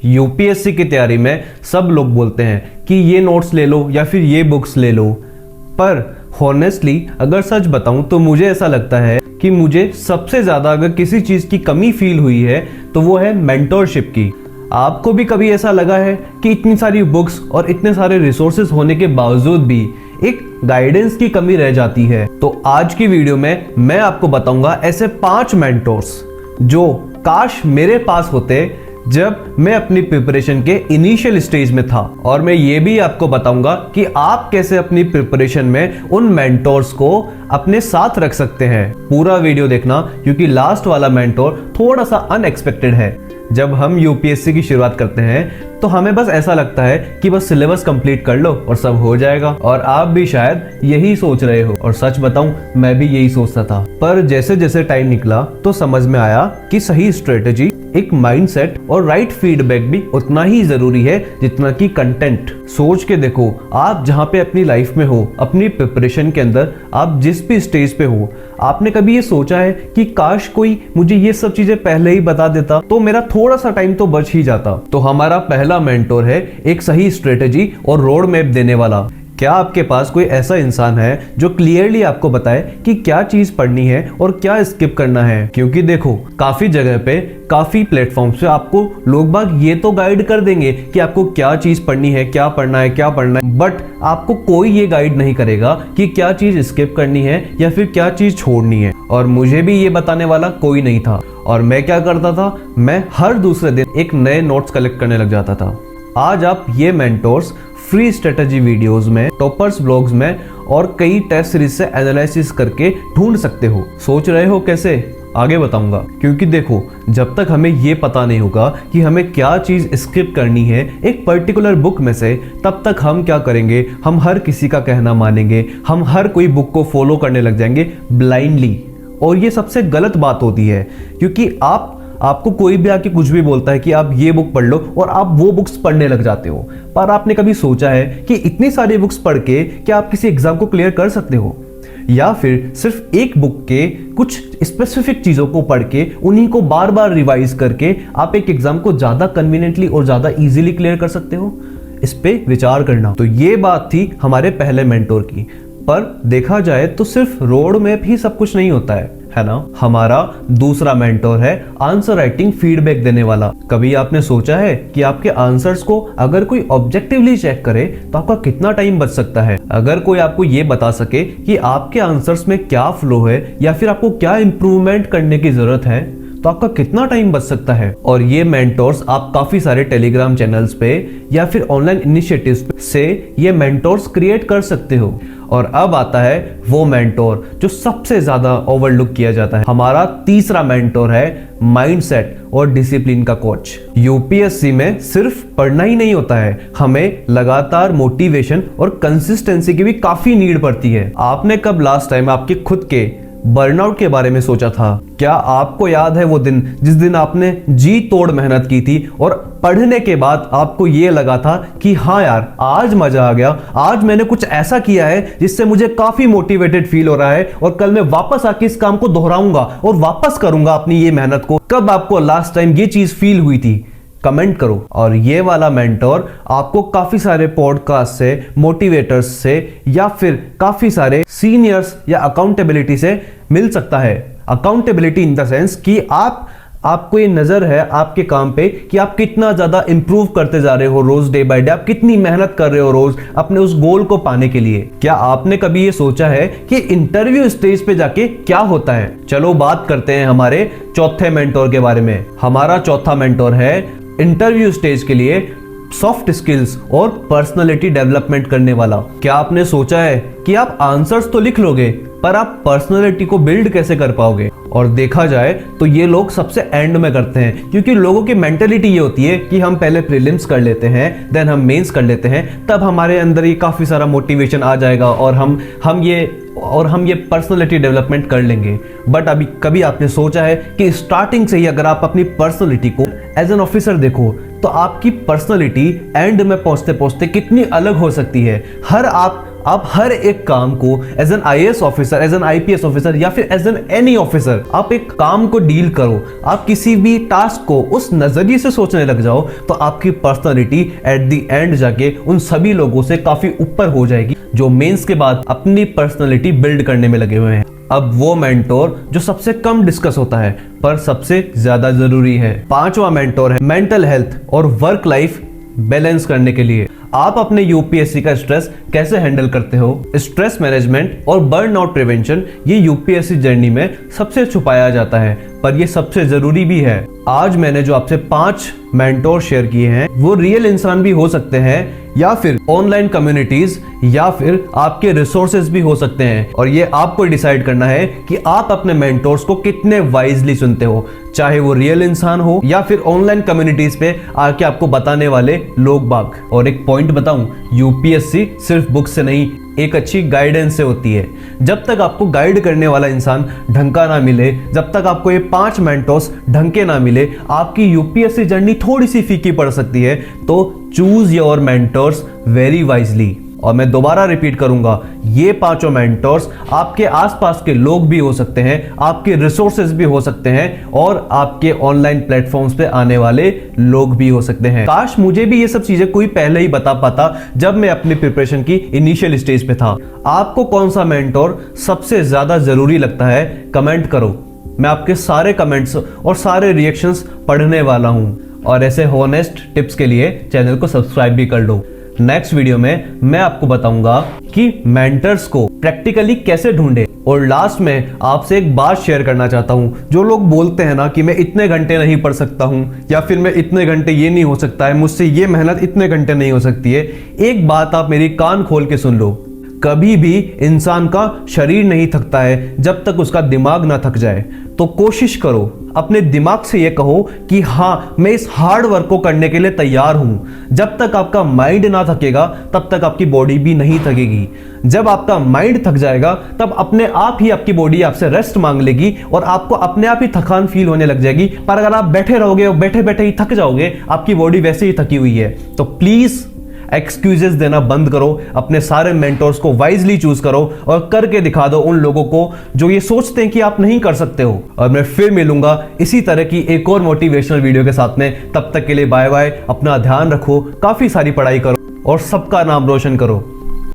UPSC की तैयारी में सब लोग बोलते हैं कि ये नोट्स ले लो या फिर ये बुक्स ले लो, पर हॉनेस्टली अगर सच बताऊं तो मुझे ऐसा लगता है कि मुझे सबसे ज़्यादा अगर किसी चीज़ की कमी फील हुई है तो वो है मेंटोरशिप की। आपको भी कभी ऐसा लगा है कि इतनी सारी बुक्स और इतने सारे रिसोर्सेज होने के बावजूद भी एक गाइडेंस की कमी रह जाती है? तो आज की वीडियो में मैं आपको बताऊंगा ऐसे 5 मेंटोर्स जो काश मेरे पास होते जब मैं अपनी प्रिपरेशन के इनिशियल स्टेज में था, और मैं ये भी आपको बताऊंगा कि आप कैसे अपनी प्रिपरेशन में उन मेंटोर्स को अपने साथ रख सकते हैं। पूरा वीडियो देखना क्योंकि लास्ट वाला मेंटोर थोड़ा सा अनएक्सपेक्टेड है। जब हम यूपीएससी की शुरुआत करते हैं तो हमें बस ऐसा लगता है कि बस सिलेबस कंप्लीट कर लो और सब हो जाएगा, और आप भी शायद यही सोच रहे हो, और सच बताऊं मैं भी यही सोचता था। पर जैसे जैसे टाइम निकला तो समझ में आया कि सही स्ट्रेटेजी, एक माइंडसेट और राइट फीडबैक भी उतना ही जरूरी है जितना कि कंटेंट। सोच के देखो, आप जहां पे अपनी लाइफ में हो, अपनी प्रिपरेशन के अंदर आप जिस भी स्टेज पे हो, आपने कभी ये सोचा है कि काश कोई मुझे ये सब चीजें पहले ही बता देता तो मेरा थोड़ा सा टाइम तो बच ही जाता। तो हमारा पहला मेंटोर है एक सही स्ट्रेटेजी और रोड मैप देने वाला। क्या आपके पास कोई ऐसा इंसान है जो क्लियरली आपको बताए कि क्या चीज पढ़नी है और क्या स्किप करना है? क्योंकि देखो, काफी जगह पे, काफी प्लेटफॉर्म्स पे आपको लोग बाग ये तो गाइड कर देंगे कि आपको क्या चीज पढ़नी है, क्या पढ़ना है, क्या पढ़ना है, बट आपको कोई ये गाइड नहीं करेगा कि क्या चीज स्किप करनी है या फिर क्या चीज छोड़नी है। और मुझे भी ये बताने वाला कोई नहीं था, और मैं क्या करता था, मैं हर दूसरे दिन एक नए नोट्स कलेक्ट करने लग जाता था। आज आप ये मेंटोर्स फ्री स्ट्रेटजी वीडियोस में, टॉपर्स ब्लॉग्स में और कई टेस्ट सीरीज से एनालिसिस करके ढूंढ सकते हो। सोच रहे हो कैसे? आगे बताऊंगा। क्योंकि देखो, जब तक हमें ये पता नहीं होगा कि हमें क्या चीज स्किप करनी है एक पर्टिकुलर बुक में से, तब तक हम क्या करेंगे, हम हर किसी का कहना मानेंगे, हम हर कोई बुक को फॉलो करने लग जाएंगे ब्लाइंडली। और ये सबसे गलत बात होती है, क्योंकि आपको कोई भी आके कुछ भी बोलता है कि आप ये बुक पढ़ लो और आप वो बुक्स पढ़ने लग जाते हो। पर आपने कभी सोचा है कि इतनी सारी बुक्स पढ़ के क्या आप किसी एग्जाम को क्लियर कर सकते हो? या फिर सिर्फ एक बुक के कुछ स्पेसिफिक चीजों को पढ़ के उन्हीं को बार बार रिवाइज करके आप एक एग्जाम को ज्यादा कन्वीनियंटली और ज्यादा इजीली क्लियर कर सकते हो? इस पे विचार करना। तो ये बात थी हमारे पहले मेंटोर की। पर देखा जाए तो सिर्फ रोड मैप ही सब कुछ नहीं होता है ना? हमारा दूसरा मेंटोर है आंसर राइटिंग फीडबैक देने वाला। कभी आपने सोचा है कि आपके आंसर्स को अगर कोई ऑब्जेक्टिवली चेक करे तो आपका कितना टाइम बच सकता है? अगर कोई आपको ये बता सके कि आपके आंसर्स में क्या फ्लो है या फिर आपको क्या इंप्रूवमेंट करने की जरूरत है, तो आपका कितना टाइम बच सकता है? और ये मेंटोर्स आप काफी सारे टेलीग्राम चैनल्स पे या फिर ऑनलाइन इनिशिएटिव्स से ये मेंटोर्स क्रिएट कर सकते हो। और अब आता है वो मेंटोर जो सबसे ज्यादा ओवरलुक किया जाता है। हमारा तीसरा मेंटोर है माइंडसेट और डिसिप्लिन का कोच। यूपीएससी में सिर्फ पढ़ना ही नहीं होता है, हमें लगातार मोटिवेशन और कंसिस्टेंसी की भी काफी नीड पड़ती है। आपने कब लास्ट टाइम आपके खुद के बर्नआउट के बारे में सोचा था? क्या आपको याद है वो दिन जिस दिन आपने जी तोड़ मेहनत की थी और पढ़ने के बाद आपको ये लगा था कि हाँ यार, आज मजा आ गया, आज मैंने कुछ ऐसा किया है जिससे मुझे काफी मोटिवेटेड फील हो रहा है और कल मैं वापस आके इस काम को दोहराऊंगा और वापस करूंगा अपनी ये मेहनत को? कब आपको लास्ट टाइम ये चीज फील हुई थी? कमेंट करो। और ये वाला मेंटोर आपको काफी सारे पॉडकास्ट से, मोटिवेटर्स से या फिर काफी सारे सीनियर्स या अकाउंटेबिलिटी से मिल सकता है। अकाउंटेबिलिटी इन द सेंस कि आपको ये नजर है आपके काम पे कि आप कितना ज्यादा इंप्रूव करते जा रहे हो रोज, डे बाय डे, आप कितनी मेहनत कर रहे हो रोज अपने उस गोल को पाने के लिए। क्या आपने कभी ये सोचा है कि इंटरव्यू स्टेज पे जाके क्या होता है? चलो बात करते हैं हमारे चौथे मेंटोर के बारे में। हमारा चौथा मेंटोर है इंटरव्यू स्टेज के लिए सॉफ्ट स्किल्स और पर्सनालिटी डेवलपमेंट करने वाला। क्या आपने सोचा है कि आप आंसर्स तो लिख लोगे, पर आप पर्सनालिटी को बिल्ड कैसे कर पाओगे? और देखा जाए तो ये लोग सबसे एंड में करते हैं, क्योंकि लोगों की मेंटेलिटी ये होती है कि हम पहले प्रीलिम्स कर लेते हैं, देन हम मेंस कर लेते हैं, तब हमारे अंदर ये काफी सारा मोटिवेशन आ जाएगा और हम ये पर्सनालिटी डेवलपमेंट कर लेंगे। बट अभी कभी आपने सोचा है कि स्टार्टिंग से ही अगर आप अपनी पर्सनालिटी को एज एन ऑफिसर देखो, तो आपकी पर्सनैलिटी एंड में पहुंचते पहुंचते कितनी अलग हो सकती है। आप हर एक काम को as an IAS officer, as an IPS officer या फिर एज एन एनी ऑफिसर, आप एक काम को डील करो, आप किसी भी टास्क को उस नजरिए से सोचने लग जाओ, तो आपकी पर्सनालिटी एट द एंड जाके उन सभी लोगों से काफी ऊपर हो जाएगी जो मेंस के बाद अपनी पर्सनालिटी बिल्ड करने में लगे हुए हैं। अब वो मेंटोर जो सबसे कम डिस्कस होता है पर सबसे ज्यादा जरूरी है। पांचवा मेंटोर है मेंटल हेल्थ और वर्क लाइफ बैलेंस करने के लिए। आप अपने UPSC का स्ट्रेस कैसे हैंडल करते हो? स्ट्रेस मैनेजमेंट और बर्नआउट प्रिवेंशन ये UPSC जर्नी में सबसे छुपाया जाता है, पर ये सबसे जरूरी भी है। आज मैंने जो आपसे 5 मेंटोर शेयर किए हैं वो रियल इंसान भी हो सकते हैं या फिर ऑनलाइन कम्युनिटीज या फिर आपके रिसोर्सेज भी हो सकते हैं, और ये आपको डिसाइड करना है कि आप अपने मेंटोर्स को कितने वाइजली चुनते हो, चाहे वो रियल इंसान हो या फिर ऑनलाइन कम्युनिटीज पे आके आपको बताने वाले लोग बाग। और एक पॉइंट बताऊं, UPSC सिर्फ बुक से नहीं, एक अच्छी गाइडेंस से होती है। जब तक आपको गाइड करने वाला इंसान ढंग का ना मिले, जब तक आपको ये 5 मेंटोर्स ढंग के ना मिले, आपकी UPSC जर्नी थोड़ी सी फीकी पड़ सकती है। तो choose your mentors very wisely. और मैं दोबारा रिपीट करूंगा, ये 5 मेंटोर्स आपके आसपास के लोग भी हो सकते हैं, आपके रिसोर्सेज भी हो सकते हैं, और आपके ऑनलाइन प्लेटफॉर्म्स पे आने वाले लोग भी हो सकते हैं। काश मुझे भी ये सब चीजें कोई पहले ही बता पाता जब मैं अपनी प्रिपरेशन की इनिशियल स्टेज पे था। आपको कौन सा मेंटोर सबसे ज्यादा जरूरी लगता है? कमेंट करो, मैं आपके सारे कमेंट्स और सारे रिएक्शंस पढ़ने वाला हूं। और ऐसे हॉनेस्ट टिप्स के लिए चैनल को सब्सक्राइब भी कर लो। नेक्स्ट वीडियो में मैं आपको बताऊंगा कि मेंटर्स को प्रैक्टिकली कैसे ढूंढे। और लास्ट में आपसे एक बात शेयर करना चाहता हूं। जो लोग बोलते हैं ना कि मैं इतने घंटे नहीं पढ़ सकता हूं, या फिर मैं इतने घंटे ये नहीं हो सकता है, मुझसे ये मेहनत इतने घंटे नहीं हो सकती है, एक बात आप मेरी कान खोल के सुन लो। कभी भी इंसान का शरीर नहीं थकता है जब तक उसका दिमाग ना थक जाए। तो कोशिश करो, अपने दिमाग से ये कहो कि हाँ, मैं इस हार्ड वर्क को करने के लिए तैयार हूं। जब तक आपका माइंड ना थकेगा तब तक आपकी बॉडी भी नहीं थकेगी। जब आपका माइंड थक जाएगा तब अपने आप ही आपकी बॉडी आपसे रेस्ट मांग लेगी और आपको अपने आप ही थकान फील होने लग जाएगी। पर अगर आप बैठे रहोगे और बैठे बैठे ही थक जाओगे, आपकी बॉडी वैसे ही थकी हुई है। तो प्लीज एक्सक्यूजेस देना बंद करो, अपने सारे मेंटोर्स को वाइजली चूज करो और करके दिखा दो उन लोगों को जो ये सोचते हैं कि आप नहीं कर सकते हो। और मैं फिर मिलूंगा इसी तरह की एक और मोटिवेशनल वीडियो के साथ में। तब तक के लिए बाय बाय, अपना ध्यान रखो, काफी सारी पढ़ाई करो और सबका नाम रोशन करो।